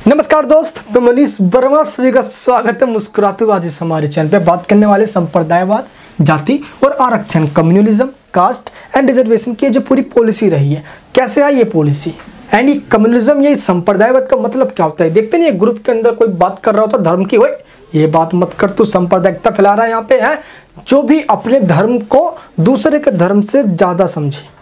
नमस्कार दोस्त, मैं मनीष वर्मा, आप सभी का स्वागत है मुस्कुराते हुए। आज इस हमारे चैनल पे बात करने वाले संप्रदायवाद, जाति और आरक्षण, कम्युनलिज्म, कास्ट एंड रिजर्वेशन की जो पूरी पॉलिसी रही है, कैसे आई ये पॉलिसी एंड ये कम्युनलिज्म, ये संप्रदायवाद का मतलब क्या होता है। देखते नहीं, एक ग्रुप के अंदर कोई बात कर रहा होता धर्म की, ओए ये बात मत कर, तू सांप्रदायिकता फैला रहा है यहाँ पे है। जो भी अपने धर्म को दूसरे के धर्म से ज़्यादा समझे,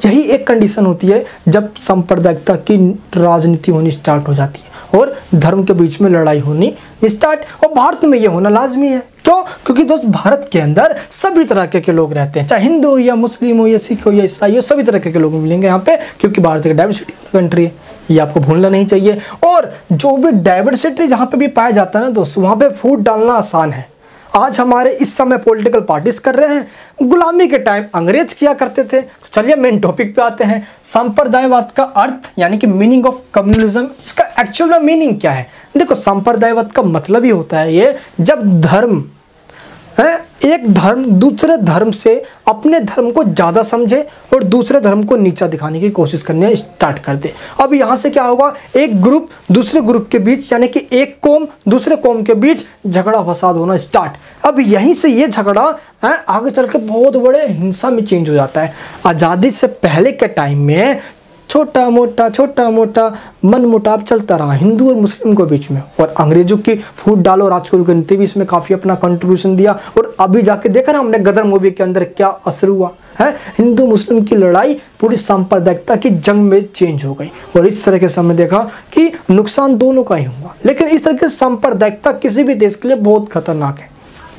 यही एक कंडीशन होती है जब सांप्रदायिकता की राजनीति होनी स्टार्ट हो जाती है और धर्म के बीच में लड़ाई होनी स्टार्ट। और भारत में ये होना लाजमी है। क्यों? क्योंकि दोस्त, भारत के अंदर सभी तरह के लोग रहते हैं, चाहे हिंदू हो या मुस्लिम हो या सिख हो या ईसाई हो, सभी तरह के लोग मिलेंगे यहाँ पे, क्योंकि भारत एक डाइवर्सिटी कंट्री है, ये आपको भूलना नहीं चाहिए। और जो भी डाइवर्सिटी जहाँ पे भी पाया जाता है ना दोस्त, वहाँ पे फूट डालना आसान है। आज हमारे इस समय पॉलिटिकल पार्टीज कर रहे हैं, गुलामी के टाइम अंग्रेज किया करते थे। तो चलिए मेन टॉपिक पे आते हैं। सांप्रदायवाद का अर्थ यानी कि मीनिंग ऑफ कम्युनलिज्म, इसका एक्चुअल में मीनिंग क्या है। देखो, सांप्रदायवाद का मतलब ही होता है ये, जब धर्म एक धर्म दूसरे धर्म से अपने धर्म को ज़्यादा समझे और दूसरे धर्म को नीचा दिखाने की कोशिश करने स्टार्ट कर दे। अब यहाँ से क्या होगा, एक ग्रुप दूसरे ग्रुप के बीच, यानी कि एक कौम दूसरे कौम के बीच झगड़ा फसाद होना स्टार्ट। अब यहीं से ये झगड़ा आगे चल के बहुत बड़े हिंसा में चेंज हो जाता है। आज़ादी से पहले के टाइम में छोटा मोटा मन मुटाव चलता रहा हिंदू और मुस्लिम के बीच में, और अंग्रेजों की फूट डालो राजकोट गणित भी इसमें काफ़ी अपना कंट्रीब्यूशन दिया। और अभी जाके देखा ना हमने गदर मूवी के अंदर क्या असर हुआ है। हिंदू मुस्लिम की लड़ाई पूरी सांप्रदायिकता की जंग में चेंज हो गई, और इस तरह के समय देखा कि नुकसान दोनों का ही हुआ। लेकिन इस तरह की सांप्रदायिकता किसी भी देश के लिए बहुत खतरनाक है।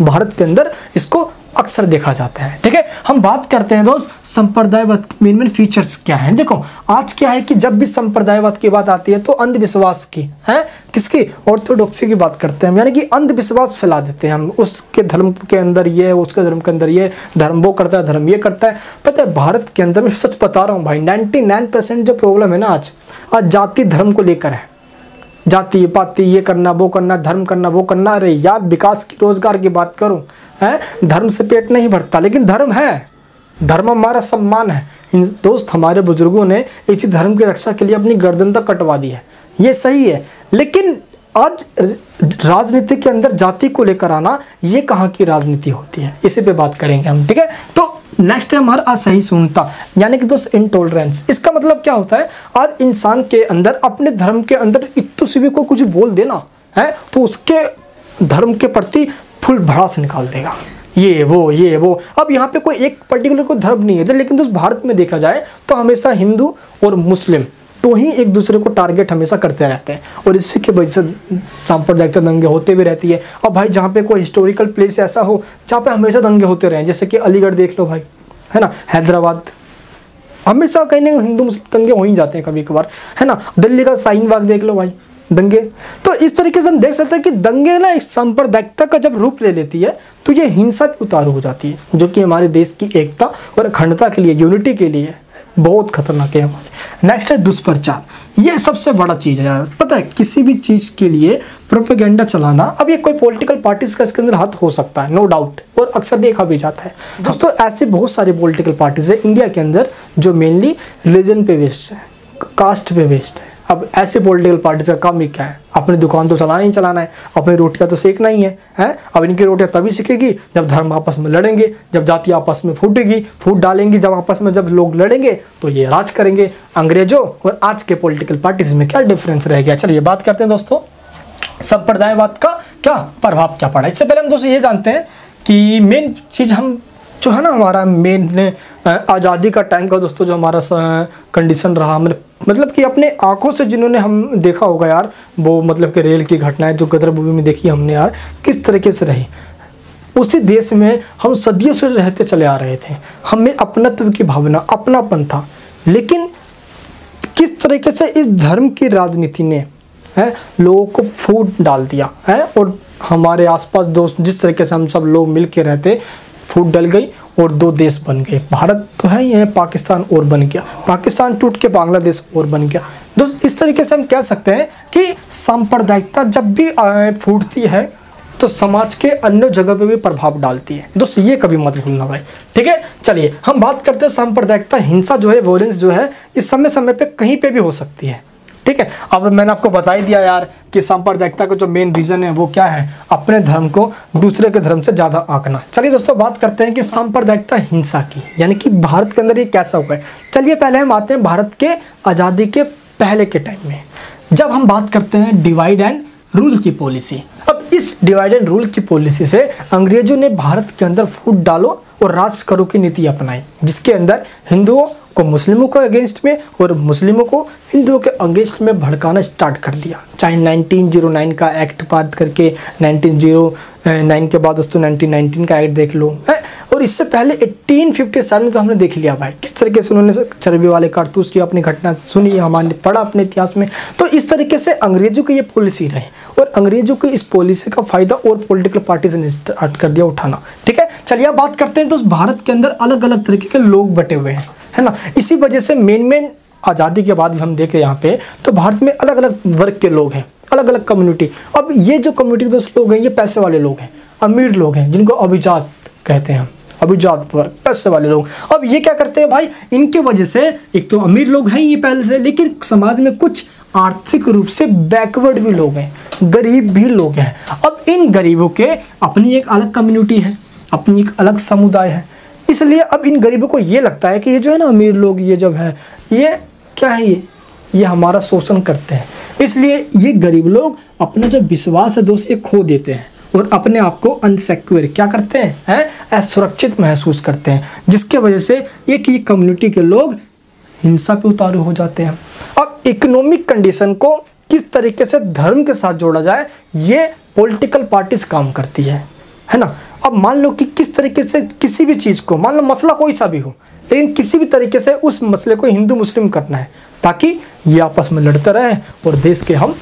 भारत के अंदर इसको अक्सर देखा जाता है। ठीक है, हम बात करते हैं दोस्त संप्रदायवाद मेन फीचर्स क्या हैं। देखो, आज क्या है कि जब भी संप्रदायवाद की बात आती है तो अंधविश्वास की है, किसकी, ऑर्थोडॉक्सी की बात करते हैं हम, यानी कि अंधविश्वास फैला देते हैं हम। उसके धर्म के अंदर ये है, उसके धर्म के अंदर ये, धर्म वो करता है, धर्म ये करता है। पता है, भारत के अंदर मैं सच बता रहा हूँ भाई, 99% जो प्रॉब्लम है ना आज जाति धर्म को लेकर है। जाति पाति, ये करना वो करना, धर्म करना वो करना। अरे यार, विकास की रोजगार की बात करूं है, धर्म से पेट नहीं भरता, लेकिन धर्म है, धर्म हमारा सम्मान है। दोस्त, हमारे बुजुर्गों ने इसी धर्म की रक्षा के लिए अपनी गर्दन तक कटवा दी है, ये सही है। लेकिन आज राजनीति के अंदर जाति को लेकर आना, ये कहाँ की राजनीति होती है, इसी पे बात करेंगे हम। ठीक है, तो नेक्स्ट है हमारा असहिष्णुता, यानी कि दोस्त इंटॉलरेंस। इसका मतलब क्या होता है, आज इंसान के अंदर अपने धर्म के अंदर इतने से भी कोई कुछ बोल देना है तो उसके धर्म के प्रति फुल भड़ास निकाल देगा, ये वो। अब यहाँ पे कोई एक पर्टिकुलर कोई धर्म नहीं है, लेकिन दोस्त भारत में देखा जाए तो हमेशा हिंदू और मुस्लिम तो ही एक दूसरे को टारगेट हमेशा करते रहते हैं, और इसी के वजह से सांप्रदायिकता दंगे होते भी रहती है। अब भाई, जहाँ पे कोई हिस्टोरिकल प्लेस ऐसा हो जहाँ पे हमेशा दंगे होते रहे, जैसे कि अलीगढ़ देख लो भाई, है ना, हैदराबाद, हमेशा कहीं ना हिंदू मुस्लिम दंगे हो ही जाते हैं कभी कभार, है ना। दिल्ली का शाहीन बाग देख लो भाई, दंगे। तो इस तरीके से हम देख सकते हैं कि दंगे ना इस सांप्रदायिकता का जब रूप ले लेती है तो ये हिंसा की उतारू हो जाती है, जो कि हमारे देश की एकता और अखंडता के लिए, यूनिटी के लिए बहुत खतरनाक है हमारे। नेक्स्ट है दुष्प्रचार, ये सबसे बड़ा चीज़ है यार। पता है, किसी भी चीज़ के लिए प्रोपेगेंडा चलाना, अब ये कोई पॉलिटिकल पार्टीज का इसके अंदर हाथ हो सकता है, नो डाउट, और अक्सर देखा भी जाता है। दोस्तों, ऐसे बहुत सारे पॉलिटिकल पार्टीज है इंडिया के अंदर जो मेनली रिलीजन पे बेस्ड है, कास्ट पे बेस्ड है। अब ऐसे पॉलिटिकल पार्टी का काम ही क्या है, अपनी दुकान तो चलाना ही चलाना है, अपनी रोटियां तो सेकना ही है। अब इनकी रोटियां तभी सीखेगी जब धर्म आपस में लड़ेंगे, जब जाति आपस में फूटेगी, फूट डालेंगी, जब आपस में जब लोग लड़ेंगे तो ये राज करेंगे। अंग्रेजों और आज के पॉलिटिकल पार्टीज में क्या डिफरेंस रह गया। चलिए बात करते हैं दोस्तों, संप्रदायवाद का क्या प्रभाव क्या पड़ा। इससे पहले हम दोस्तों ये जानते हैं कि मेन चीज़ हम जो है ना, हमारा मेन आज़ादी का टाइम का दोस्तों जो हमारा कंडीशन रहा, मतलब कि अपने आंखों से जिन्होंने हम देखा होगा यार, वो मतलब कि रेल की घटनाएं जो गदर मूवी में देखी हमने यार, किस तरीके से रही। उसी देश में हम सदियों से रहते चले आ रहे थे, हमें अपनत्व की भावना, अपनापन था। लेकिन किस तरीके से इस धर्म की राजनीति ने लोगों को फूट डाल दिया है, और हमारे आसपास दोस्त जिस तरीके से हम सब लोग मिल के रहते, फूट डल गई और दो देश बन गए। भारत तो है ही है, पाकिस्तान और बन गया, पाकिस्तान टूट के बांग्लादेश और बन गया। दोस्त, इस तरीके से हम कह सकते हैं कि सांप्रदायिकता जब भी फूटती है तो समाज के अन्य जगह पे भी प्रभाव डालती है। दोस्त, ये कभी मत भूलना भाई। ठीक है, चलिए हम बात करते हैं सांप्रदायिकता। हिंसा जो है, वॉयलेंस जो है, इस समय समय पे कहीं पे भी हो सकती है। ठीक है। अब मैंने आपको बता ही दिया यार कि सांप्रदायिकता का जो मेन रीजन है वो क्या है, अपने धर्म को दूसरे के धर्म से ज़्यादा आंकना। चलिए दोस्तों बात करते हैं कि सांप्रदायिकता हिंसा की, यानी कि भारत के अंदर ये कैसा हुआ है। चलिए पहले हम आते हैं भारत के आज़ादी के पहले के टाइम में, जब हम बात करते हैं डिवाइड एंड रूल की पॉलिसी। अब इस डिवाइड एंड रूल की पॉलिसी से अंग्रेजों ने भारत के अंदर फूट डालो और राज करो की नीति अपनाई, जिसके अंदर हिंदुओं को मुस्लिमों के अगेंस्ट में और मुस्लिमों को हिंदुओं के अगेंस्ट में भड़काना स्टार्ट कर दिया। चाहे 1909 का एक्ट पास करके 1909 के बाद दोस्तों 1919 का एक्ट देख लो है, और इससे पहले 1857 में तो हमने देख लिया भाई किस तरीके से उन्होंने चर्बी वाले कारतूस की अपनी घटना सुनी है, हमारे पढ़ा अपने इतिहास में। तो इस तरीके से अंग्रेजों की ये पॉलिसी रहे और अंग्रेजों की इस पॉलिसी का फायदा और पॉलिटिकल पार्टीज ने स्टार्ट कर दिया उठाना। ठीक है, चलिए अब बात करते हैं तो भारत के अंदर अलग अलग तरीके के लोग बटे हुए हैं, है ना। इसी वजह से मेन आज़ादी के बाद भी हम देखें यहाँ पे तो भारत में अलग अलग वर्ग के लोग हैं, अलग अलग कम्युनिटी। अब ये जो कम्युनिटी दोस्त लोग हैं ये पैसे वाले लोग हैं, अमीर लोग हैं, जिनको अभिजात कहते हैं हम, अभिजात वर्ग, पैसे वाले लोग। अब ये क्या करते हैं भाई, इनके वजह से एक तो अमीर लोग हैं ये पहले से, लेकिन समाज में कुछ आर्थिक रूप से बैकवर्ड भी लोग हैं, गरीब भी लोग हैं। अब इन गरीबों के अपनी एक अलग कम्युनिटी है, अपनी एक अलग समुदाय है, इसलिए अब इन गरीबों को ये लगता है कि ये जो है ना अमीर लोग ये जब है ये क्या है, ये हमारा शोषण करते हैं, इसलिए ये गरीब लोग अपना जो विश्वास है दोस्त ये खो देते हैं और अपने आप को अनसिक्योर क्या करते हैं, असुरक्षित महसूस करते हैं, जिसके वजह से एक ही कम्युनिटी के लोग हिंसा पे उतारू हो जाते हैं। अब इकोनॉमिक कंडीशन को किस तरीके से धर्म के साथ जोड़ा जाए ये पॉलिटिकल पार्टीज काम करती है ना। अब मान लो कि किस तरीके से किसी भी चीज़ को, मान लो मसला कोई सा भी हो, लेकिन किसी भी तरीके से उस मसले को हिंदू मुस्लिम करना है ताकि ये आपस में लड़ते रहे और देश के हम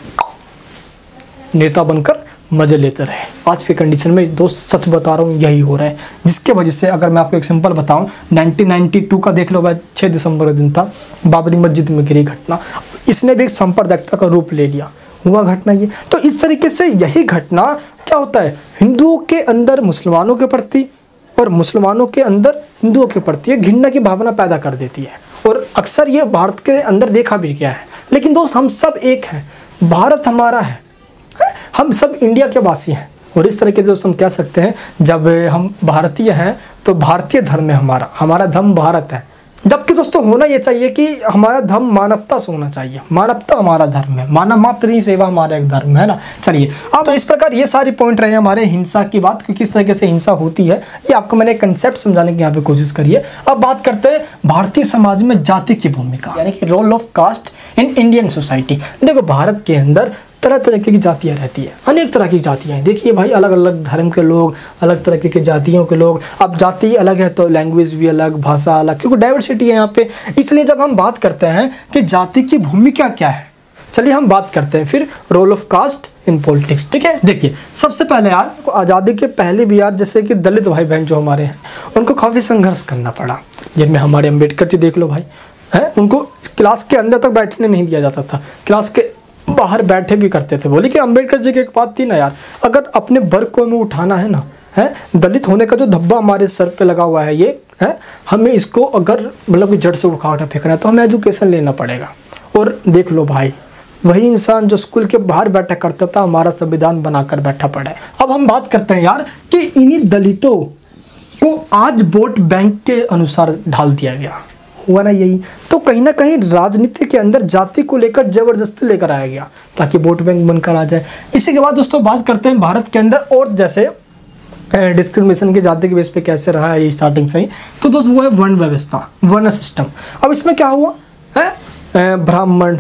नेता बनकर मजे लेते रहे। आज के कंडीशन में दोस्त सच बता रहा हूँ यही हो रहा है, जिसके वजह से अगर मैं आपको एक सिंपल बताऊं 1992 का देख लो भाई, 6 दिसंबर का दिन था, बाबरी मस्जिद में गिरी घटना, इसने भी एक सांप्रदायिकता का रूप ले लिया, हुआ घटना ये। तो इस तरीके से यही घटना क्या होता है, हिंदुओं के अंदर मुसलमानों के प्रति और मुसलमानों के अंदर हिंदुओं के प्रति घृणा की भावना पैदा कर देती है, और अक्सर ये भारत के अंदर देखा भी गया है। लेकिन दोस्त हम सब एक हैं, भारत हमारा है, हम सब इंडिया के वासी हैं, और इस तरह के दोस्त हम कह सकते हैं जब हम भारतीय हैं तो भारतीय धर्म है हमारा, हमारा धर्म भारत है। जबकि दोस्तों होना ये चाहिए कि हमारा धर्म मानवता से होना चाहिए, मानवता हमारा धर्म है, मानव मात्र ही सेवा हमारा एक धर्म है ना। चलिए अब तो इस प्रकार ये सारी पॉइंट रहे हमारे हिंसा की बात, कि किस तरीके से हिंसा होती है, ये आपको मैंने एक कंसेप्ट समझाने की यहाँ पे कोशिश करी है। अब बात करते हैं भारतीय समाज में जाति की भूमिका, यानी कि role of caste in Indian society. देखो भारत के अंदर तरह तरह की जातियाँ रहती है, अनेक तरह की जातियाँ हैं। देखिए भाई अलग अलग धर्म के लोग, अलग तरह की जातियों के लोग। अब जाति अलग है तो लैंग्वेज भी अलग, भाषा अलग, क्योंकि डाइवर्सिटी है यहाँ पे। इसलिए जब हम बात करते हैं कि जाति की भूमिका क्या है, चलिए हम बात करते हैं फिर role of caste in politics. ठीक है, देखिए सबसे पहले यार आज़ादी के पहले भी यार जैसे कि दलित भाई बहन जो हमारे हैं उनको काफ़ी संघर्ष करना पड़ा। जिनमें हमारे अम्बेडकर जी देख लो भाई, है उनको क्लास के अंदर तक बैठने नहीं दिया जाता था, क्लास के बाहर बैठे भी करते थे। बोले कि अम्बेडकर जी की एक बात थी ना यार, अगर अपने वर्ग को हमें उठाना है ना, है दलित होने का जो धब्बा हमारे सर पे लगा हुआ है ये है, हमें इसको अगर मतलब जड़ से उखाड़ फेंकना है तो हमें एजुकेशन लेना पड़ेगा। और देख लो भाई वही इंसान जो स्कूल के बाहर बैठा करता था हमारा संविधान बनाकर बैठा पड़ा है। अब हम बात करते हैं यार कि इन्हीं दलितों को आज वोट बैंक के अनुसार ढाल दिया गया, हुआ ना यही। तो कहीं ना कहीं राजनीति के अंदर जाति को लेकर जबरदस्ती लेकर आया गया ताकि वोट बैंक बनकर आ जाए। इसी के बाद दोस्तों बात करते हैं भारत के अंदर और जैसे डिस्क्रिमिनेशन के जाति के बेस पे कैसे रहा है ये स्टार्टिंग से ही। तो दोस्तों वो है वर्ण व्यवस्था, वर्ण सिस्टम। अब इसमें क्या हुआ है, ब्राह्मण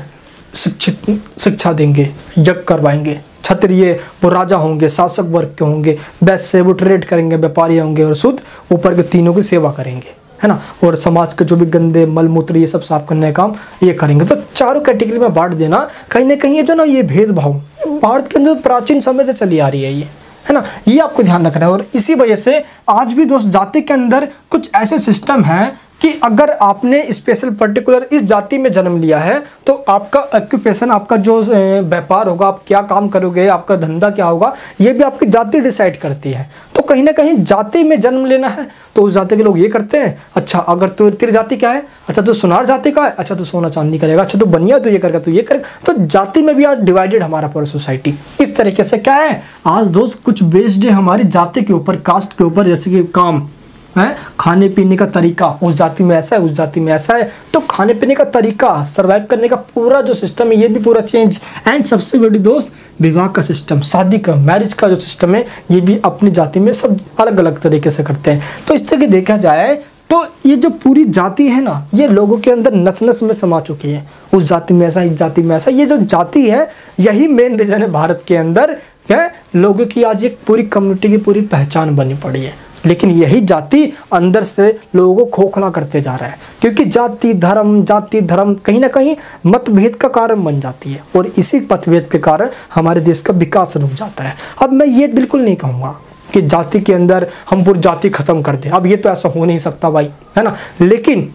शिक्षा देंगे, यज्ञ करवाएंगे, क्षत्रिय वो राजा होंगे, शासक वर्ग के होंगे, वैश्य वो ट्रेड करेंगे, व्यापारी होंगे, और शुद्ध ऊपर के तीनों की सेवा करेंगे, है ना। और समाज के जो भी गंदे मल मूत्र ये सब साफ करने का काम ये करेंगे। तो चारों कैटेगरी में बांट देना कहीं ना कहीं ये जो ना ये भेदभाव भारत के अंदर प्राचीन समय से चली आ रही है ये, है ना, ये आपको ध्यान रखना है। और इसी वजह से आज भी दोस्त जाति के अंदर कुछ ऐसे सिस्टम हैं कि अगर आपने स्पेशल पर्टिकुलर इस जाति में जन्म लिया है तो आपका ऑक्यूपेशन, आपका जो व्यापार होगा, आप क्या काम करोगे, आपका धंधा क्या होगा, ये भी आपकी जाति डिसाइड करती है। तो कहीं ना कहीं जाति में जन्म लेना है तो उस जाति के लोग ये करते हैं, अच्छा अगर तेरी जाति क्या है, अच्छा तो सुनार जाति का है, अच्छा तो सोना चांदी करेगा, अच्छा तो बनिया तो ये करेगा, तो ये करेगा। तो जाति में भी आज डिवाइडेड हमारा पूरा सोसाइटी इस तरीके से क्या है आज दोस्त, कुछ बेस्ड है हमारी जाति के ऊपर, कास्ट के ऊपर, जैसे कि काम है, खाने पीने का तरीका उस जाति में ऐसा है, उस जाति में ऐसा है, तो खाने पीने का तरीका, सर्वाइव करने का पूरा जो सिस्टम है ये भी पूरा चेंज। एंड सबसे बड़ी दोस्त विवाह का सिस्टम, शादी का, मैरिज का जो सिस्टम है ये भी अपनी जाति में सब अलग अलग तरीके से करते हैं। तो इस तरह देखा जाए तो ये जो पूरी जाति है ना, ये लोगों के अंदर नस नस में समा चुकी है, उस जाति में ऐसा, इस जाति में ऐसा। ये जो जाति है यही मेन रीजन है भारत के अंदर है लोगों की आज एक पूरी कम्युनिटी की पूरी पहचान बनी पड़ी है। लेकिन यही जाति अंदर से लोगों को खोखला करते जा रहा है, क्योंकि जाति धर्म कहीं ना कहीं मतभेद का कारण बन जाती है और इसी मतभेद के कारण हमारे देश का विकास रुक जाता है। अब मैं ये बिल्कुल नहीं कहूँगा कि जाति के अंदर हम पूरी जाति खत्म कर दें, अब ये तो ऐसा हो नहीं सकता भाई, है ना, लेकिन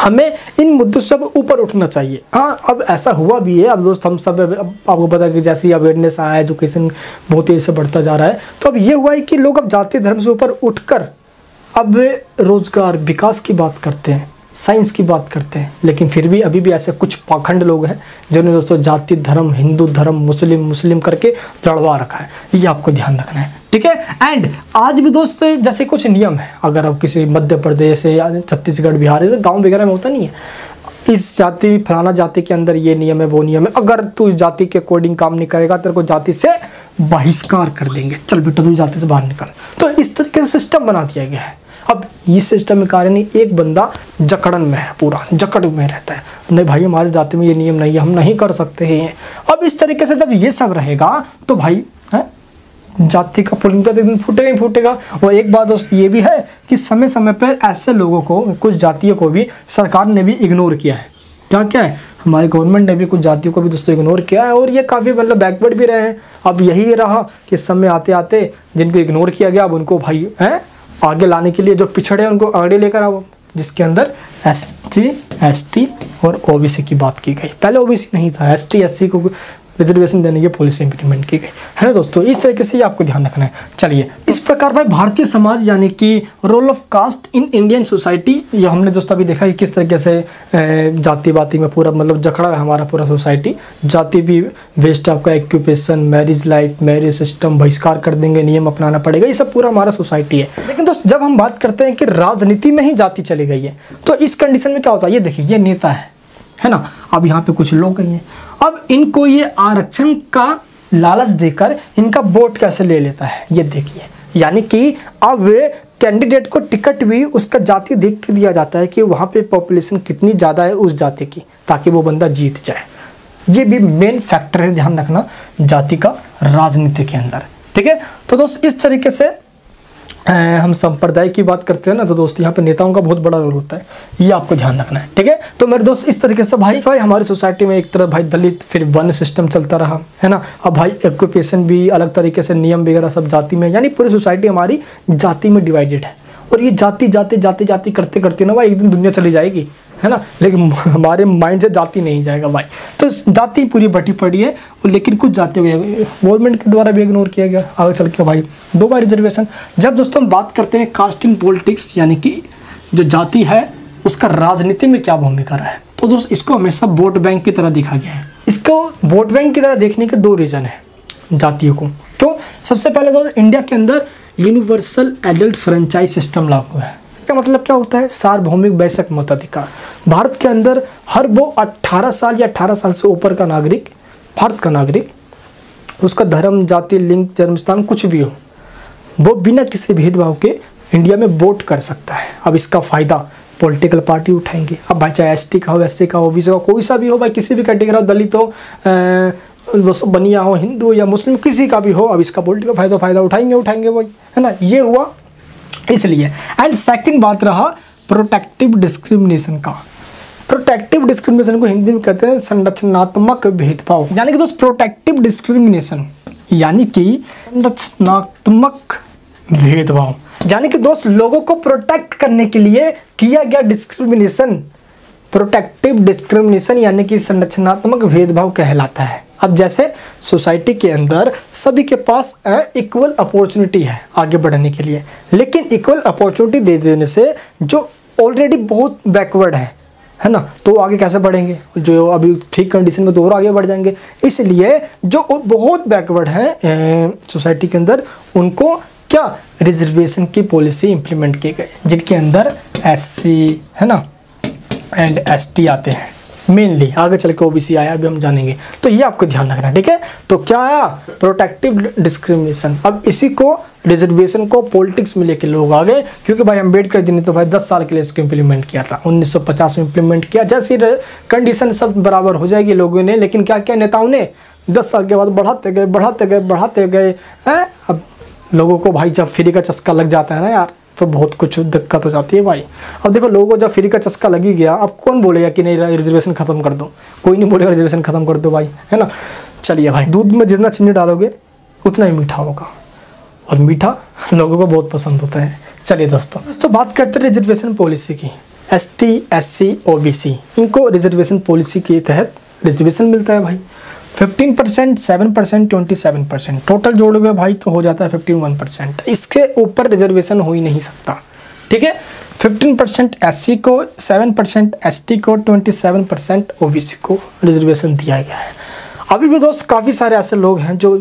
हमें इन मुद्दों से ऊपर उठना चाहिए। हाँ अब ऐसा हुआ भी है, अब दोस्त हम सब आपको पता है कि जैसे अवेयरनेस आया, एजुकेशन बहुत तेज़ी से बढ़ता जा रहा है, तो अब ये हुआ है कि लोग अब जाति धर्म से ऊपर उठकर अब रोजगार विकास की बात करते हैं, साइंस की बात करते हैं। लेकिन फिर भी अभी भी ऐसे कुछ पाखंड लोग हैं जिन्होंने दोस्तों जाति धर्म, हिंदू धर्म, मुस्लिम करके लड़वा रखा है, ये आपको ध्यान रखना है, ठीक है। एंड आज भी दोस्त जैसे कुछ नियम है, अगर आप किसी मध्य प्रदेश या छत्तीसगढ़ बिहार या गाँव वगैरह में होता नहीं है, इस जाति फलाना जाति के अंदर ये नियम है वो नियम है, अगर तू इस जाति के अकॉर्डिंग काम नहीं करेगा तेरे को जाति से बहिष्कार कर देंगे, चल बेटा तू जाति से बाहर निकल। तो इस तरीके से सिस्टम बना दिया गया है। अब इस सिस्टम के कारण ही एक बंदा जकड़न में है, पूरा जकड़ में रहता है, नहीं भाई हमारी जाति में ये नियम नहीं है, हम नहीं कर सकते हैं। अब इस तरीके से जब ये सब रहेगा तो भाई है जाति का पुलिंग तो एक दिन फूटेगा ही फूटेगा। और एक बात दोस्त ये भी है कि समय समय पर ऐसे लोगों को, कुछ जातियों को भी सरकार ने भी इग्नोर किया है। क्या है, हमारी गवर्नमेंट ने भी कुछ जातियों को भी दोस्तों इग्नोर किया है और ये काफ़ी मतलब बैकवर्ड भी रहे हैं। अब यही रहा कि समय आते आते जिनको इग्नोर किया गया अब उनको भाई है आगे लाने के लिए, जो पिछड़े हैं उनको आगे लेकर आओ, जिसके अंदर SC ST और OBC की बात की गई। पहले OBC नहीं था, ST SC को रिजर्वेशन देने की पॉलिसी इंप्लीमेंट की गई है ना दोस्तों। इस तरीके से ये आपको ध्यान रखना है। चलिए इस प्रकार भाई भारतीय समाज यानी कि role of caste in Indian society, ये हमने दोस्तों अभी देखा कि किस तरीके से जाति बाती में पूरा मतलब जकड़ा है हमारा पूरा सोसाइटी। जाति भी वेस्ट, आपका occupation, marriage life, marriage system बहिष्कार कर देंगे, नियम अपनाना पड़ेगा, ये सब पूरा हमारा सोसाइटी है। लेकिन दोस्त जब हम बात करते हैं कि राजनीति में ही जाति चली गई है तो इस कंडीशन में क्या होता है, ये देखिए ये नेता है ना, अब यहाँ पे कुछ लोग हैं, अब इनको ये आरक्षण का लालच देकर इनका वोट कैसे ले लेता है ये देखिए। यानी कि अब कैंडिडेट को टिकट भी उसका जाति देख के दिया जाता है कि वहाँ पे पॉपुलेशन कितनी ज़्यादा है उस जाति की, ताकि वो बंदा जीत जाए। ये भी मेन फैक्टर है, ध्यान रखना, जाति का राजनीति के अंदर, ठीक है। तो दोस्त इस तरीके से हम संप्रदाय की बात करते हैं ना, तो दोस्त यहाँ पे नेताओं का बहुत बड़ा रोल होता है, ये आपको ध्यान रखना है, ठीक है। तो मेरे दोस्त इस तरीके से भाई हमारी सोसाइटी में एक तरफ भाई दलित, फिर वर्ण सिस्टम चलता रहा है ना, अब भाई ऑक्यूपेशन भी अलग तरीके से, नियम वगैरह सब जाति में, यानी पूरी सोसाइटी हमारी जाति में डिवाइडेड है। और ये जाति करते करते ना भाई एक दिन दुनिया चली जाएगी, है ना, लेकिन हमारे माइंड से जाति नहीं जाएगा भाई। तो जाति पूरी बटी पड़ी है, लेकिन कुछ जातियों को गवर्नमेंट के द्वारा भी इग्नोर किया गया। आगे चल के भाई 2 बार रिजर्वेशन। जब दोस्तों हम बात करते हैं कास्ट इन पॉलिटिक्स, यानी कि जो जाति है उसका राजनीति में क्या भूमिका रहा है, तो दोस्त इसको हमेशा वोट बैंक की तरह देखा गया है। इसको वोट बैंक की तरह देखने के 2 रीज़न है जातियों को। तो सबसे पहले दोस्त इंडिया के अंदर यूनिवर्सल एडल्ट फ्रेंचाइज सिस्टम लागू है। इसका मतलब क्या होता है, सार्वभौमिक वयस्क मताधिकार। भारत के अंदर हर वो 18 साल या 18 साल से ऊपर का नागरिक, भारत का नागरिक, उसका धर्म, जाति, लिंग, जन्मस्थान कुछ भी हो, वो बिना किसी भेदभाव के इंडिया में वोट कर सकता है। अब इसका फ़ायदा पॉलिटिकल पार्टी उठाएंगे। अब भाई चाहे ST का हो, SC का हो, OBC का, कोई सा भी हो भाई, किसी भी कैटेगरी हो, दलित हो, बनिया हो, हिंदू या मुस्लिम, किसी का भी हो, अब इसका पॉलिटिकल फ़ायदा उठाएंगे भाई, है ना, ये हुआ इसलिए। एंड सेकंड बात रहा प्रोटेक्टिव डिस्क्रिमिनेशन का। प्रोटेक्टिव डिस्क्रिमिनेशन को हिंदी में कहते हैं संरचनात्मक भेदभाव। यानी कि दोस्त प्रोटेक्टिव डिस्क्रिमिनेशन यानी कि संरचनात्मक भेदभाव, यानी कि दोस्त लोगों को प्रोटेक्ट करने के लिए किया गया डिस्क्रिमिनेशन प्रोटेक्टिव डिस्क्रिमिनेशन यानी कि संरचनात्मक भेदभाव कहलाता है। अब जैसे सोसाइटी के अंदर सभी के पास इक्वल अपॉर्चुनिटी है आगे बढ़ने के लिए, लेकिन इक्वल अपॉर्चुनिटी दे देने से जो ऑलरेडी बहुत बैकवर्ड है ना, तो आगे कैसे बढ़ेंगे, जो अभी ठीक कंडीशन में तो और आगे बढ़ जाएंगे। इसलिए जो बहुत बैकवर्ड है सोसाइटी के अंदर उनको क्या रिजर्वेशन की पॉलिसी इंप्लीमेंट की गई, जिनके अंदर एससी है ना एंड एसटी आते हैं मेनली, आगे चल के ओबीसी आया अभी हम जानेंगे, तो ये आपको ध्यान रखना है, ठीक है। तो क्या आया प्रोटेक्टिव डिस्क्रिमिनेशन। अब इसी को रिजर्वेशन को पॉलिटिक्स में लेके लोग आ गए, क्योंकि भाई अम्बेडकर जी ने तो भाई 10 साल के लिए इसको इम्प्लीमेंट किया था, 1950 में इम्प्लीमेंट किया। जैसे कंडीशन सब बराबर हो जाएगी लोगों ने, लेकिन क्या क्या नेताओं ने 10 साल के बाद बढ़ाते गए। अब लोगों को भाई जब फ्री का चस्का लग जाता है ना यार, तो बहुत कुछ दिक्कत हो जाती है भाई। अब देखो लोगों को जब फ्री का चस्का लग ही गया, अब कौन बोलेगा कि नहीं रिजर्वेशन खत्म कर दो, कोई नहीं बोलेगा रिजर्वेशन खत्म कर दो भाई, है ना। चलिए भाई, दूध में जितना चीनी डालोगे उतना ही मीठा होगा, और मीठा लोगों को बहुत पसंद होता है। चलिए दोस्तों बात करते हैं रिजर्वेशन पॉलिसी की। एसटी, एससी, ओबीसी इनको रिजर्वेशन पॉलिसी के तहत रिजर्वेशन मिलता है भाई। 15%, 7%, 27%, टोटल जोड़ोगे भाई तो हो जाता है 51%। इसके ऊपर रिजर्वेशन हो ही नहीं सकता, ठीक है। 15% एससी को, 7% एसटी को, 27% ओबीसी को रिजर्वेशन दिया गया है। अभी भी दोस्त काफ़ी सारे ऐसे लोग हैं जो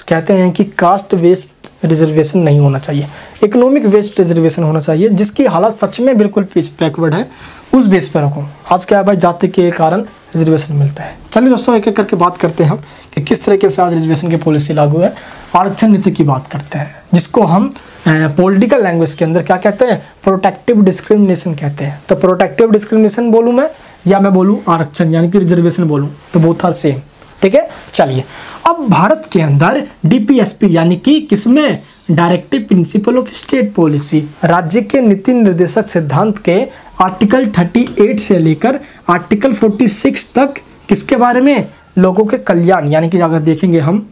कहते हैं कि कास्ट बेस्ड रिजर्वेशन नहीं होना चाहिए, इकोनॉमिक बेस्ड रिजर्वेशन होना चाहिए, जिसकी हालत सच में बिल्कुल बैकवर्ड है, उस बेस पर रखो। आज क्या है भाई, जाति के कारण रिजर्वेशन मिलता है। चलिए दोस्तों एक एक करके बात करते हैं हम कि किस तरीके से आज रिजर्वेशन की पॉलिसी लागू है। आरक्षण नीति की बात करते हैं, जिसको हम पॉलिटिकल लैंग्वेज के अंदर क्या कहते हैं, प्रोटेक्टिव डिस्क्रिमिनेशन कहते हैं। तो प्रोटेक्टिव डिस्क्रिमिनेशन बोलूँ मैं या मैं बोलूँ आरक्षण यानी कि रिजर्वेशन बोलूँ, तो बोथ आर सेम, ठीक है। चलिए अब भारत के अंदर डीपीएसपी यानी कि किसमें, directive principle of state policy, राज्य के नीति निर्देशक सिद्धांत के आर्टिकल 38 से लेकर आर्टिकल 46 तक किसके बारे में, लोगों के कल्याण यानी कि अगर देखेंगे हम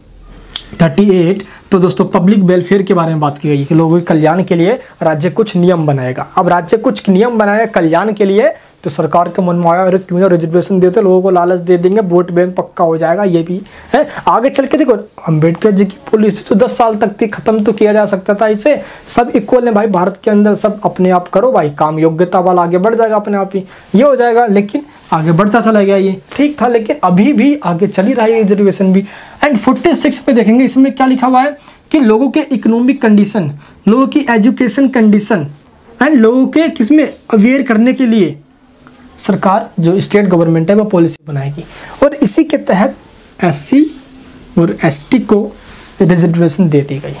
38 तो दोस्तों पब्लिक वेलफेयर के बारे में बात की गई है कि लोगों के कल्याण के लिए राज्य कुछ नियम बनाएगा। अब राज्य कुछ नियम बनाएगा कल्याण के लिए, तो सरकार के मन में आया अरे क्यों ना रिजर्वेशन देते, लोगों को लालच दे देंगे, वोट बैंक पक्का हो जाएगा, ये भी है। आगे चल के देखो अम्बेडकर जी की पॉलिसी तो 10 साल तक थी, खत्म तो किया जा सकता था इसे, सब इक्वल है भाई भारत के अंदर, सब अपने आप करो भाई काम, योग्यता वाला आगे बढ़ जाएगा अपने आप ही, ये हो जाएगा। लेकिन आगे बढ़ता चला गया, ये ठीक था, लेकिन अभी भी आगे चली रही है रिजर्वेशन भी। एंड 46 पे देखेंगे इसमें क्या लिखा हुआ है कि लोगों के इकोनॉमिक कंडीशन, लोगों की एजुकेशन कंडीशन एंड लोगों के किसमें अवेयर करने के लिए सरकार जो स्टेट गवर्नमेंट है वो पॉलिसी बनाएगी, और इसी के तहत एससी और एसटी को रिजर्वेशन दे दी गई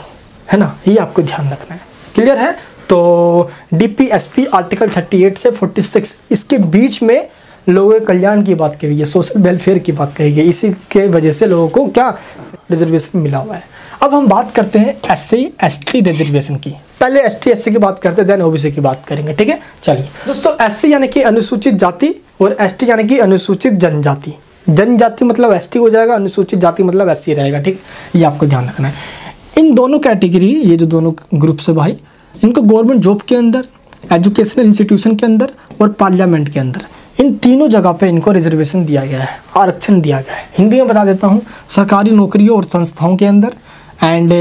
है ना, ये आपको ध्यान रखना है। क्लियर है। तो डीपीएसपी आर्टिकल 38 से 46 इसके बीच में लोगों के कल्याण की बात कही गई है, सोशल वेलफेयर की बात कही गई, इसी के वजह से लोगों को क्या रिजर्वेशन मिला हुआ है। अब हम बात करते हैं एससी एसटी रिजर्वेशन की। पहले एसटी एससी की बात करते हैं, देन ओबीसी की बात करेंगे, ठीक है। चलिए दोस्तों, एससी यानी कि अनुसूचित जाति और एसटी यानी कि अनुसूचित जनजाति। जनजाति मतलब एसटी हो जाएगा, अनुसूचित जाति मतलब एससी रहेगा, ठीक, ये आपको ध्यान रखना है। इन दोनों कैटेगरी, ये जो दोनों ग्रुप है भाई, इनको गवर्नमेंट जॉब के अंदर, एजुकेशनल इंस्टीट्यूशन के अंदर और पार्लियामेंट के अंदर, इन तीनों जगह पे इनको रिजर्वेशन दिया गया है, आरक्षण दिया गया है। हिंदी में बता देता हूँ, सरकारी नौकरियों और संस्थाओं के अंदर एंड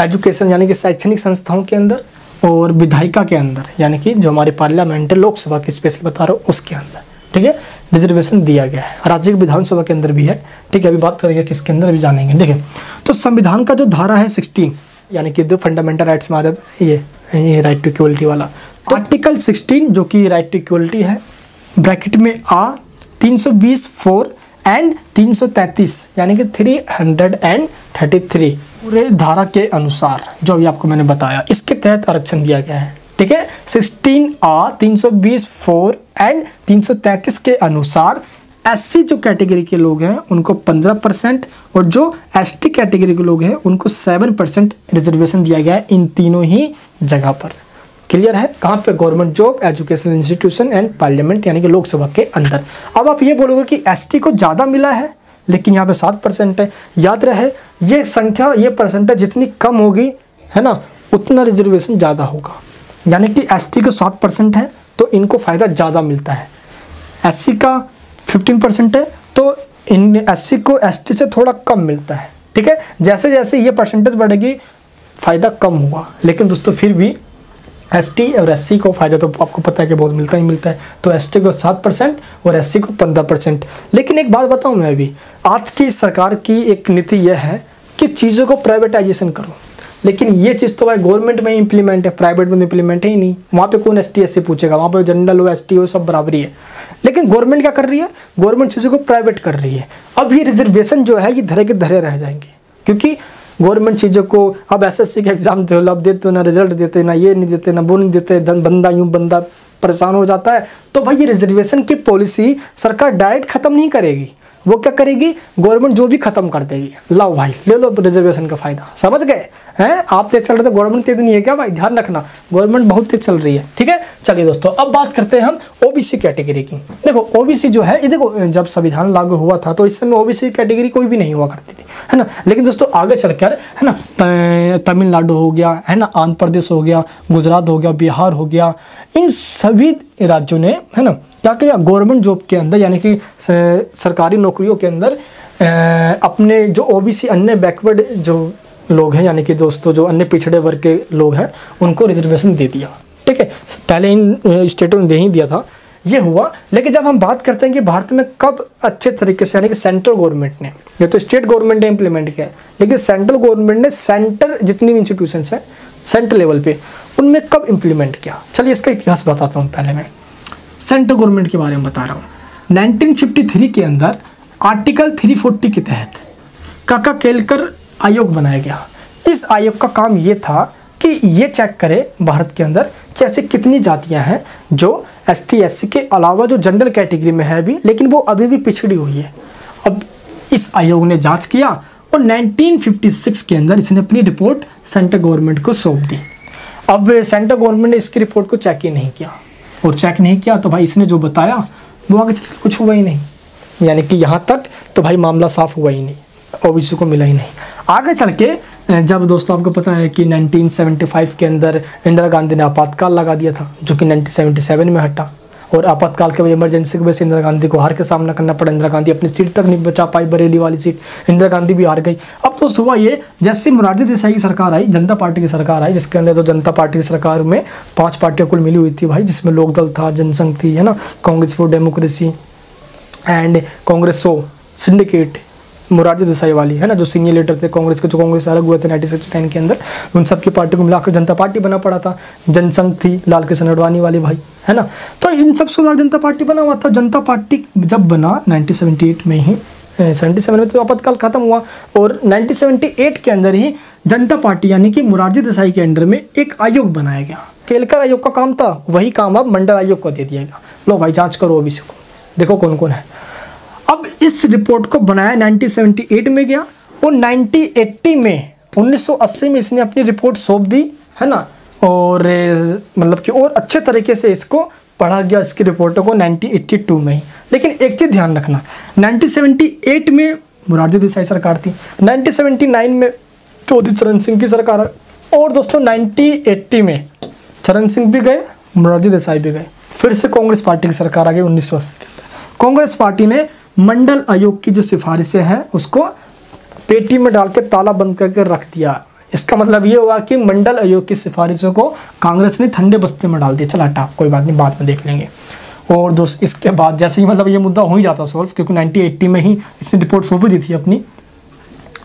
एजुकेशन यानी कि शैक्षणिक संस्थाओं के अंदर, और विधायिका के अंदर यानी कि जो हमारे पार्लियामेंट है, लोकसभा की स्पेशल बता रहा हूँ उसके अंदर, ठीक है, रिजर्वेशन दिया गया है। राज्य की विधानसभा के अंदर भी है, ठीक है। अभी बात करेंगे किसके अंदर भी जानेंगे। देखिए तो संविधान का जो धारा है 16 यानी कि जो फंडामेंटल राइट्स में आ जाता है, ये राइट टू इक्वलिटी वाला, तो आर्टिकल 16 जो कि राइट टू इक्वलिटी है, ब्रैकेट में आ 320(4) एंड 333 यानी कि 333 पूरे धारा के अनुसार जो अभी आपको मैंने बताया, इसके तहत आरक्षण दिया गया है, ठीक है। 16A 320(4) एंड 333 के अनुसार एससी जो कैटेगरी के लोग हैं उनको 15% और जो एसटी कैटेगरी के लोग हैं उनको 7% रिजर्वेशन दिया गया है, इन तीनों ही जगह पर। क्लियर है। कहाँ पे, government job, educational institution and parliament यानी कि लोकसभा के अंदर। अब आप ये बोलोगे कि एसटी को ज़्यादा मिला है लेकिन यहाँ पे 7% है। याद रहे ये संख्या, ये परसेंटेज जितनी कम होगी है ना, उतना रिजर्वेशन ज़्यादा होगा। यानी कि एसटी को 7% है तो इनको फ़ायदा ज़्यादा मिलता है, एससी का 15% है तो इन एससी को एसटी से थोड़ा कम मिलता है। ठीक है, जैसे जैसे ये परसेंटेज बढ़ेगी फ़ायदा कम हुआ, लेकिन दोस्तों फिर भी एसटी और एससी को फ़ायदा तो आपको पता है कि बहुत मिलता ही मिलता है। तो एसटी को 7% और एससी को 15%। लेकिन एक बात बताऊं मैं भी, आज की सरकार की एक नीति यह है कि चीज़ों को प्राइवेटाइजेशन करो, लेकिन ये चीज़ तो भाई गवर्नमेंट में इम्प्लीमेंट है, प्राइवेट में इम्प्लीमेंट है ही नहीं। वहाँ पे कौन एसटी एससी पूछेगा, वहाँ पे जनरल हो एसटी हो सब बराबरी है। लेकिन गवर्नमेंट क्या कर रही है, गवर्नमेंट चीज़ों को प्राइवेट कर रही है। अब ये रिजर्वेशन जो है ये धरे के धरे रह जाएंगे, क्योंकि गवर्नमेंट चीज़ों को अब एसएससी के एग्जाम जो अब देते ना रिजल्ट देते, ना ये नहीं देते ना वो नहीं देते, बंदा यूँ बंदा परेशान हो जाता है। तो भाई ये रिजर्वेशन की पॉलिसी सरकार डायरेक्ट ख़त्म नहीं करेगी, वो क्या करेगी, गवर्नमेंट जो भी खत्म कर देगी। लाओ भाई ले लो रिजर्वेशन का फ़ायदा, समझ गए हैं आप। तेज चल रहे थे, गवर्नमेंट तेज नहीं है क्या भाई, ध्यान रखना, गवर्नमेंट बहुत तेज चल रही है। ठीक है, चलिए दोस्तों अब बात करते हैं हम ओबीसी कैटेगरी की। देखो ओबीसी जो है ये देखो, जब संविधान लागू हुआ था तो इस समय ओबीसी कैटेगरी कोई भी नहीं हुआ करती थी, है ना। लेकिन दोस्तों आगे चलकर है ना, तमिलनाडु हो गया, है ना, आंध्र प्रदेश हो गया, गुजरात हो गया, बिहार हो गया, इन सभी राज्यों ने है ना क्या किया, गवर्नमेंट जॉब के अंदर यानी कि सरकारी नौकरियों के अंदर अपने जो ओबीसी अन्य बैकवर्ड जो लोग हैं, यानी कि दोस्तों जो अन्य पिछड़े वर्ग के लोग हैं, उनको रिजर्वेशन दे दिया। ठीक है, पहले इन स्टेटों ने दे ही दिया था, ये हुआ। लेकिन जब हम बात करते हैं कि भारत में कब अच्छे तरीके से, यानी कि सेंट्रल गवर्नमेंट ने, ये तो स्टेट गवर्नमेंट ने इम्प्लीमेंट किया है, लेकिन सेंट्रल गवर्नमेंट ने सेंटर जितनी भी इंस्टीट्यूशंस हैं सेंट्रल लेवल पे, उनमें कब इम्प्लीमेंट किया। चलिए इसका इतिहास बताता हूँ। पहले मैं सेंट्रल गवर्नमेंट के बारे में बता रहा हूँ। 1953 के अंदर आर्टिकल 340 के तहत काका केलकर आयोग बनाया गया। इस आयोग का काम ये था कि ये चेक करे भारत के अंदर कि ऐसी कितनी जातियां हैं जो एसटी एससी के अलावा जो जनरल कैटेगरी में है भी, लेकिन वो अभी भी पिछड़ी हुई है। अब इस आयोग ने जांच किया और 1956 के अंदर इसने अपनी रिपोर्ट सेंट्रल गवर्नमेंट को सौंप दी। अब सेंट्रल गवर्नमेंट ने इसकी रिपोर्ट को चेक ही नहीं किया, और चेक नहीं किया तो भाई इसने जो बताया वो आगे चल कुछ हुआ ही नहीं, यानी कि यहाँ तक तो भाई मामला साफ हुआ ही नहीं, ओबीसी को मिला ही नहीं। आगे चल के जब दोस्तों आपको पता है कि 1975 के अंदर इंदिरा गांधी ने आपातकाल लगा दिया था, जो कि 1977 में हटा, और आपातकाल के इमरजेंसी की वजह से इंदिरा गांधी को हार का सामना करना पड़ा। इंदिरा गांधी अपनी सीट तक नहीं बचा पाई, बरेली वाली सीट, इंदिरा गांधी भी हार गई। अब दोस्त हुआ ये, जैसे मोरारजी देसाई की सरकार आई, जनता पार्टी की सरकार आई, जिसके अंदर तो जनता पार्टी की सरकार में 5 पार्टियां कुल मिली हुई थी भाई, जिसमें लोकदल था, जनसंघ थी, है ना, Congress for democracy and Congress syndicate, Morarji Desai वाली, है ना, जो सीनियर लीडर थे कांग्रेस के, जो कांग्रेस अलग हुए थे 1969 के अंदर, उन सब की पार्टी को मिलाकर जनता पार्टी बना पड़ा था। जनसंघ थी लाल कृष्ण अडवाणी वाली भाई, है ना, तो इन सब से जनता पार्टी बना हुआ था। जनता पार्टी जब बना 1978 में ही, 77 में तो आपातकाल खत्म हुआ, और 1978 के अंदर ही जनता पार्टी यानी कि मोरारजी देसाई के अंडर में एक आयोग बनाया गया। केलकर आयोग का काम था, वही काम अब मंडल आयोग को दे दिया गया, लो भाई जाँच करो ओबीसी को, देखो कौन कौन है। अब इस रिपोर्ट को बनाया 1978 में गया, और 1980 में 1980 में इसने अपनी रिपोर्ट सौंप दी, है ना, और मतलब कि और अच्छे तरीके से इसको पढ़ा गया इसकी रिपोर्टों को 1982 में ही। लेकिन एक चीज़ ध्यान रखना, 1978 में मोरारजी देसाई सरकार थी, 1979 में चौधरी चरण सिंह की सरकार है, और दोस्तों 1980 में चरण सिंह भी गए, मोरारजी देसाई भी गए, फिर से कांग्रेस पार्टी की सरकार आ गई 1980 के अंदर। कांग्रेस पार्टी ने मंडल आयोग की जो सिफारिशें हैं उसको पेटी में डाल के ताला बंद करके रख दिया। इसका मतलब ये हुआ कि मंडल आयोग की सिफारिशों को कांग्रेस ने ठंडे बस्ते में डाल दिया, चला हटा कोई बात नहीं, बाद में देख लेंगे। और दोस्त इसके बाद जैसे ही मतलब ये मुद्दा हो ही जाता सॉल्व, क्योंकि 1980 में ही इसने रिपोर्ट सौंप दी थी अपनी।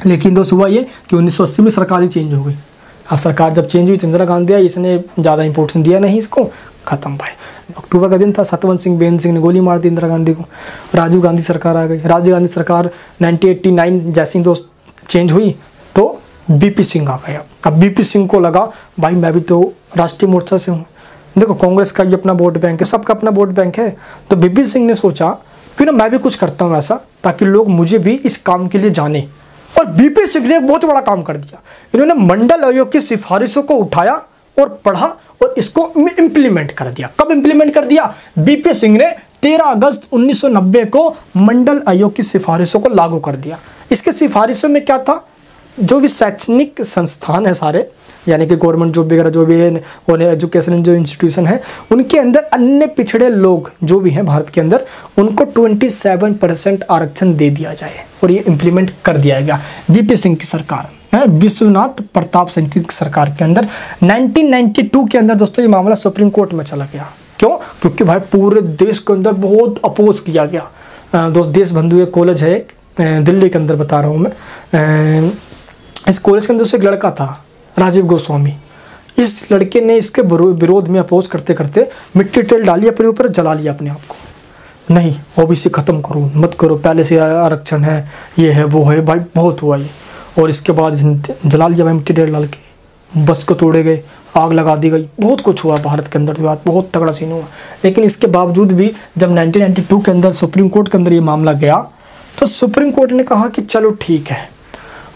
लेकिन दोस्त हुआ ये कि 1980 में सरकार ही चेंज हो गई। अब सरकार जब चेंज हुई तो इंदिरा गांधी आई, इसने ज़्यादा इंपॉर्टेंस दिया नहीं इसको, खत्म भाई। अक्टूबर का दिन था, सतवंत सिंह बेन सिंह ने गोली मार दी इंदिरा गांधी को, राजीव गांधी सरकार आ गई। राजीव गांधी सरकार 1989 जैसी दोस्त चेंज हुई तो बीपी सिंह आ गया। अब बीपी सिंह को लगा भाई मैं भी तो राष्ट्रीय मोर्चा से हूँ, देखो कांग्रेस का भी अपना वोट बैंक है, सबका अपना वोट बैंक है, तो बीपी सिंह ने सोचा फिर ना मैं भी कुछ करता हूँ ऐसा ताकि लोग मुझे भी इस काम के लिए जाने। और बीपी सिंह ने बहुत बड़ा काम कर दिया, इन्होंने मंडल आयोग की सिफारिशों को उठाया और पढ़ा और इसको इम्प्लीमेंट कर दिया। कब इम्प्लीमेंट कर दिया? बीपी सिंह ने 13 अगस्त 1990 को मंडल आयोग की सिफारिशों को लागू कर दिया। इसके सिफारिशों में क्या था? जो भी शैक्षणिक संस्थान है सारे, यानी कि गवर्नमेंट जॉब वगैरह जो भी है और एजुकेशन जो इंस्टीट्यूशन है, उनके अंदर अन्य पिछड़े लोग जो भी हैं भारत के अंदर, उनको 27% आरक्षण दे दिया जाए। और ये इम्प्लीमेंट कर दिया गया वीपी सिंह की सरकार है, विश्वनाथ प्रताप सिंह की सरकार के अंदर। 1992 के अंदर दोस्तों ये मामला सुप्रीम कोर्ट में चला गया। क्यों? क्योंकि भाई पूरे देश के अंदर बहुत अपोज किया गया। दोस्त देश बंधु एक कॉलेज है दिल्ली के अंदर बता रहा हूँ मैं। इस कॉलेज के अंदर से एक लड़का था राजीव गोस्वामी। इस लड़के ने इसके विरोध में अपोज करते करते मिट्टी तेल डाली अपने ऊपर, जला लिया अपने आप को। नहीं, ओबीसी ख़त्म करो, मत करो, पहले से आरक्षण है, ये है वो है, भाई बहुत हुआ ये। और इसके बाद जला लिया भाई मिट्टी तेल डाल के, बस को तोड़े गए, आग लगा दी गई, बहुत कुछ हुआ भारत के अंदर, बहुत तगड़ा सीन हुआ। लेकिन इसके बावजूद भी जब 1992 के अंदर सुप्रीम कोर्ट के अंदर ये मामला गया, तो सुप्रीम कोर्ट ने कहा कि चलो ठीक है,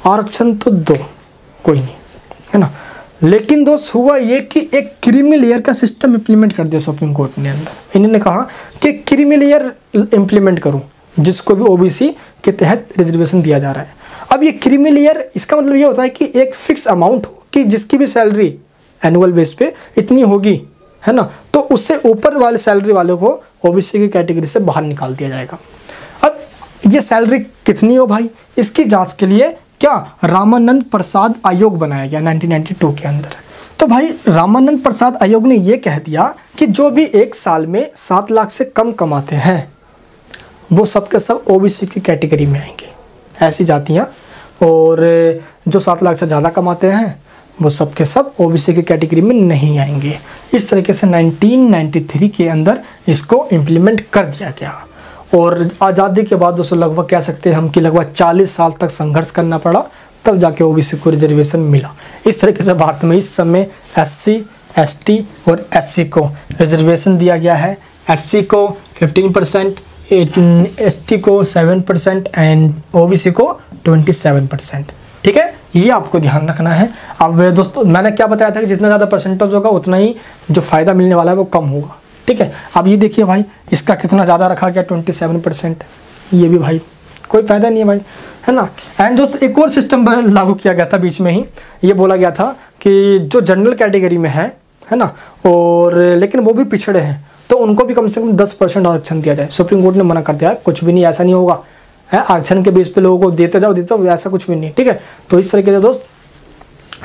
आरक्षण तो दो, कोई नहीं, है ना। लेकिन दोस्त हुआ ये कि एक क्रीमी लेयर का सिस्टम इम्प्लीमेंट कर दिया सुप्रीम कोर्ट ने अंदर। इन्होंने कहा कि क्रीमी लेयर इम्प्लीमेंट करो, जिसको भी ओबीसी के तहत रिजर्वेशन दिया जा रहा है। अब ये क्रीमी लेयर, इसका मतलब ये होता है कि एक फिक्स अमाउंट हो कि जिसकी भी सैलरी एनुअल बेस पे इतनी होगी, है ना, तो उससे ऊपर वाले सैलरी वालों को ओबीसी की कैटेगरी से बाहर निकाल दिया जाएगा। अब ये सैलरी कितनी हो भाई, इसकी जांच के लिए क्या रामानंद प्रसाद आयोग बनाया गया 1992 के अंदर। तो भाई रामानंद प्रसाद आयोग ने ये कह दिया कि जो भी एक साल में 7 लाख से कम कमाते हैं वो सब के सब ओबीसी की कैटेगरी में आएंगे। ऐसी जातियाँ और जो 7 लाख से ज़्यादा कमाते हैं वो सब के सब ओबीसी की कैटेगरी में नहीं आएंगे। इस तरीके से 1993 के अंदर इसको इम्प्लीमेंट कर दिया गया। और आज़ादी के बाद दोस्तों लगभग कह सकते हैं हम कि लगभग 40 साल तक संघर्ष करना पड़ा, तब जाके ओबीसी को रिजर्वेशन मिला। इस तरीके से भारत में इस समय SC, ST और SC को रिजर्वेशन दिया गया है। SC को 15%, ST को 7% एंड ओबीसी को 27%। ठीक है, ये आपको ध्यान रखना है। अब दोस्तों मैंने क्या बताया था कि जितना ज़्यादा परसेंटेज होगा उतना ही जो फ़ायदा मिलने वाला है वो कम होगा। ठीक है, अब ये देखिए भाई इसका कितना ज़्यादा रखा गया 27%। ये भी भाई कोई फ़ायदा नहीं है भाई, है ना। एंड दोस्त एक और सिस्टम लागू किया गया था बीच में ही, ये बोला गया था कि जो जनरल कैटेगरी में है ना, और लेकिन वो भी पिछड़े हैं, तो उनको भी कम से कम 10% आरक्षण दिया जाए। सुप्रीम कोर्ट ने मना कर दिया, कुछ भी नहीं, ऐसा नहीं होगा है, आरक्षण के बेस पे लोगों को देते जाओ, ऐसा कुछ भी नहीं। ठीक है, तो इस तरीके से दोस्त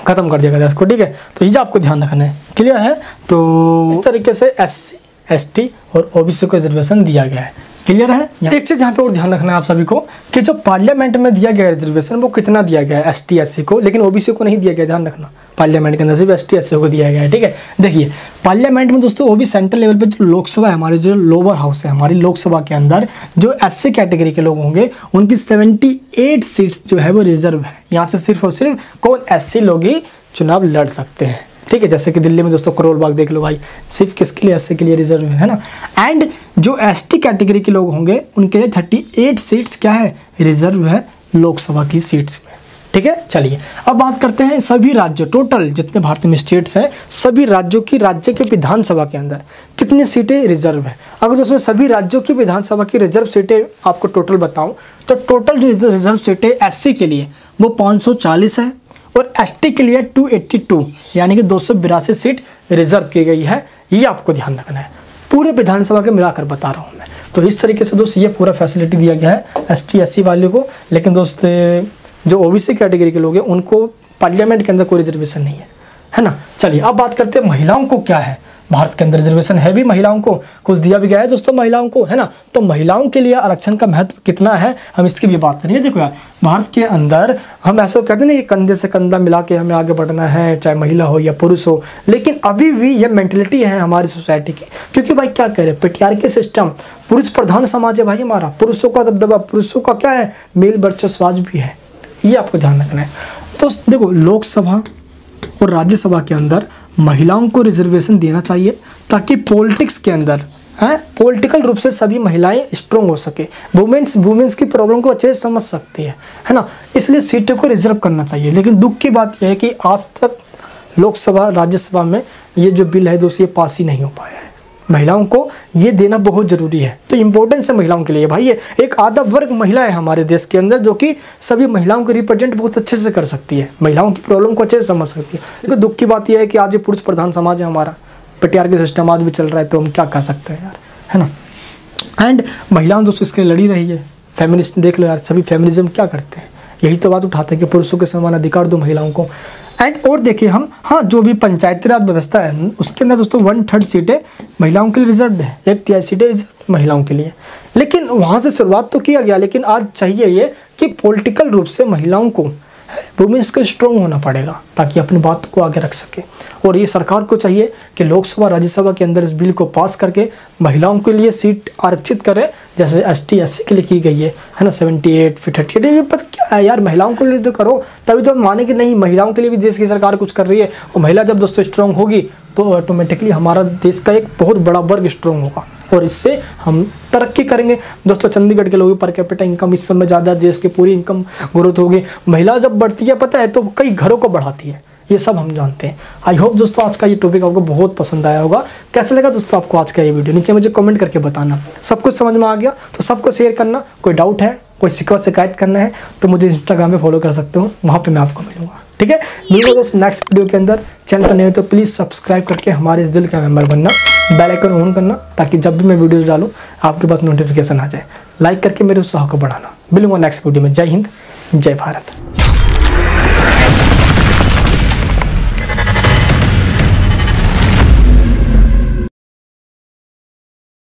खत्म कर दिया गया इसको। ठीक है, तो ये आपको ध्यान रखना है। क्लियर है? तो इस तरीके से SC, ST और ओबीसी को रिजर्वेशन दिया गया है। क्लियर है? एक चीज़ यहाँ पे और ध्यान रखना है आप सभी को कि जो पार्लियामेंट में दिया गया रिजर्वेशन वो कितना दिया गया है ST, SC को, लेकिन ओबीसी को नहीं दिया गया। ध्यान रखना, पार्लियामेंट के अंदर सिर्फ ST, SC को दिया गया है। ठीक है, देखिए पार्लियामेंट में दोस्तों वो भी सेंट्रल लेवल पे जो लोकसभा है, हमारी जो लोअर हाउस है हमारी लोकसभा के अंदर, जो SC कैटेगरी के लोग होंगे उनकी 78 सीट्स जो है वो रिजर्व है। यहाँ से सिर्फ और सिर्फ कौन SC लोग ही चुनाव लड़ सकते हैं। ठीक है, जैसे कि दिल्ली में दोस्तों करोल बाग देख लो भाई, सिर्फ किसके लिए, SC के लिए रिजर्व है ना। एंड जो ST कैटेगरी के लोग होंगे उनके लिए 38 सीट्स क्या है, रिजर्व है लोकसभा की सीट्स में। ठीक है, चलिए अब बात करते हैं सभी राज्यों, टोटल जितने भारत में स्टेट्स हैं सभी राज्यों की, राज्य के विधानसभा के अंदर कितनी सीटें रिजर्व है। अगर दोस्तों सभी राज्यों की विधानसभा की रिजर्व सीटें आपको टोटल बताऊं तो टोटल जो रिजर्व सीटें SC के लिए वो 540 है और ST के लिए 282 यानी कि 282 सीट रिजर्व की गई है। ये आपको ध्यान रखना है, पूरे विधानसभा के मिलाकर बता रहा हूँ मैं। तो इस तरीके से दोस्त ये पूरा फैसिलिटी दिया गया है ST, SC वाले को। लेकिन दोस्त जो ओबीसी कैटेगरी के लोग हैं उनको पार्लियामेंट के अंदर कोई रिजर्वेशन नहीं है ना। चलिए अब बात करते हैं महिलाओं को क्या है, भारत के अंदर रिजर्वेशन है भी महिलाओं को, कुछ दिया भी गया है दोस्तों महिलाओं को, है ना। तो महिलाओं के लिए आरक्षण का महत्व कितना है हम इसकी भी बात करेंगे। देखो यार भारत के अंदर हम ऐसा कहते हैं ना कि कंधे से कंधा मिला के हमें आगे बढ़ना है, चाहे महिला हो या पुरुष हो, लेकिन अभी भी ये मेंटलिटी है हमारी सोसाइटी की। क्योंकि भाई क्या कह रहे हैं, पेट्रियार्की सिस्टम, पुरुष प्रधान समाज है भाई हमारा, पुरुषों का दबदबा, पुरुषों का क्या है, मेल वर्चस्व भी है। ये आपको ध्यान रखना है। तो देखो लोकसभा और राज्यसभा के अंदर महिलाओं को रिजर्वेशन देना चाहिए ताकि पॉलिटिक्स के अंदर पॉलिटिकल रूप से सभी महिलाएं स्ट्रॉन्ग हो सके, वुमेन्स की प्रॉब्लम को अच्छे से समझ सकती है ना। इसलिए सीटों को रिजर्व करना चाहिए। लेकिन दुख की बात यह है कि आज तक लोकसभा राज्यसभा में ये जो बिल है दोस्तों ये पास ही नहीं हो पाया है। महिलाओं को ये देना बहुत ज़रूरी है। तो इम्पोर्टेंस है महिलाओं के लिए भाई। ये एक आधा वर्ग महिला है हमारे देश के अंदर जो कि सभी महिलाओं को रिप्रेजेंट बहुत अच्छे से कर सकती है, महिलाओं की प्रॉब्लम को अच्छे से समझ सकती है। लेकिन दुख की बात यह है कि आज ये पुरुष प्रधान समाज है हमारा, पेट्रियार्की सिस्टम आज भी चल रहा है, तो हम क्या कर सकते हैं यार, है ना। एंड महिलाओं दोस्तों इसके लिए लड़ी रही है। फेमिनिस्ट देख लो यार, सभी फेमिनिज्म क्या करते हैं, यही तो बात उठाते हैं कि पुरुषों के समान अधिकार दो महिलाओं को। एंड और देखिए हम, हाँ, जो भी पंचायती राज व्यवस्था है उसके अंदर दोस्तों 1/3 सीटें महिलाओं के लिए रिजर्व है, 1/3 सीटें रिजर्व महिलाओं के लिए। लेकिन वहाँ से शुरुआत तो किया गया, लेकिन आज चाहिए ये कि पॉलिटिकल रूप से महिलाओं को, वुमेन्स को स्ट्रॉन्ग होना पड़ेगा ताकि अपनी बात को आगे रख सके। और ये सरकार को चाहिए कि लोकसभा राज्यसभा के अंदर इस बिल को पास करके महिलाओं के लिए सीट आरक्षित करे, जैसे ST SC के लिए की गई है ना, 78 फिर 38। ये पता क्या है यार, महिलाओं के लिए तो करो, तभी तो हम माने कि नहीं महिलाओं के लिए भी देश की सरकार कुछ कर रही है। और महिला जब दोस्तों स्ट्रॉन्ग होगी तो ऑटोमेटिकली हमारा देश का एक बहुत बड़ा वर्ग स्ट्रॉन्ग होगा और इससे हम तरक्की करेंगे। दोस्तों चंडीगढ़ के लोगों पर कैपिटल इनकम इस समय ज़्यादा, देश की पूरी इनकम ग्रोथ होगी। महिला जब बढ़ती है पता है तो कई घरों को बढ़ाती है, ये सब हम जानते हैं। आई होप दोस्तों आज का ये टॉपिक आपको बहुत पसंद आया होगा। कैसा लगा दोस्तों आपको आज का ये वीडियो, नीचे मुझे कमेंट करके बताना। सब कुछ समझ में आ गया तो सबको शेयर करना। कोई डाउट है, कोई शिकायत करना है तो मुझे इंस्टाग्राम पे फॉलो कर सकते हो, वहाँ पे मैं आपको मिलूंगा। ठीक है, मिलूंगा दोस्तों नेक्स्ट वीडियो के अंदर। चैनल पर नहीं हो तो प्लीज़ सब्सक्राइब करके हमारे इस दिल का मेंबर बनना, बेल आइकन ऑन करना ताकि जब भी मैं वीडियोस डालूं आपके पास नोटिफिकेशन आ जाए। लाइक करके मेरे उत्साह को बढ़ाना। मिलूंगा नेक्स्ट वीडियो में। जय हिंद, जय भारत।